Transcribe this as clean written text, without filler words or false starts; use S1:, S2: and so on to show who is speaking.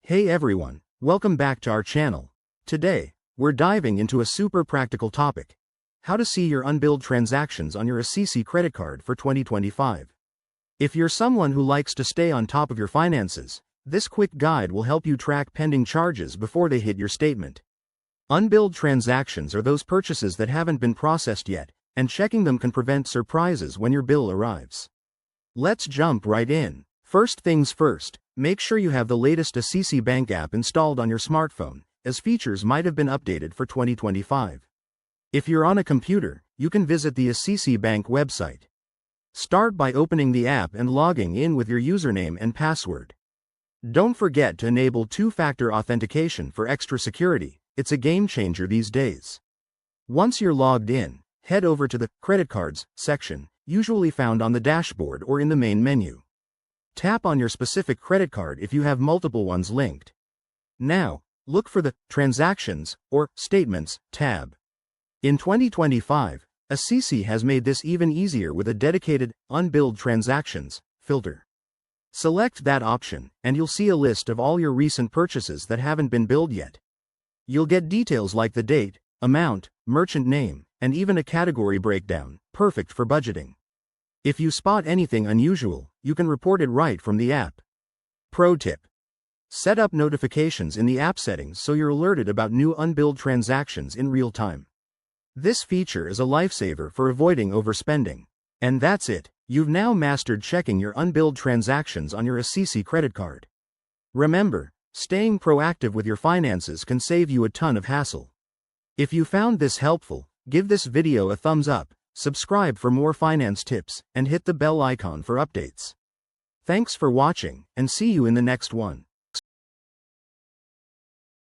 S1: Hey everyone, welcome back to our channel. Today, we're diving into a super practical topic: how to see your unbilled transactions on your ICICI credit card for 2025. If you're someone who likes to stay on top of your finances, this quick guide will help you track pending charges before they hit your statement. Unbilled transactions are those purchases that haven't been processed yet, and checking them can prevent surprises when your bill arrives. Let's jump right in. First things first, make sure you have the latest ICICI Bank app installed on your smartphone, as features might have been updated for 2025. If you're on a computer, you can visit the ICICI Bank website. Start by opening the app and logging in with your username and password. Don't forget to enable two-factor authentication for extra security. It's a game changer these days. Once you're logged in, head over to the Credit Cards section, usually found on the dashboard or in the main menu. Tap on your specific credit card if you have multiple ones linked. Now, look for the Transactions or Statements tab. In 2025, ICICI has made this even easier with a dedicated Unbilled Transactions filter. Select that option, and you'll see a list of all your recent purchases that haven't been billed yet. You'll get details like the date, amount, merchant name, and even a category breakdown, perfect for budgeting. If you spot anything unusual, you can report it right from the app. Pro tip: set up notifications in the app settings so you're alerted about new unbilled transactions in real time. This feature is a lifesaver for avoiding overspending. And that's it, you've now mastered checking your unbilled transactions on your ICICI credit card. Remember, staying proactive with your finances can save you a ton of hassle. If you found this helpful, give this video a thumbs up, subscribe for more finance tips, and hit the bell icon for updates. Thanks for watching, and see you in the next one.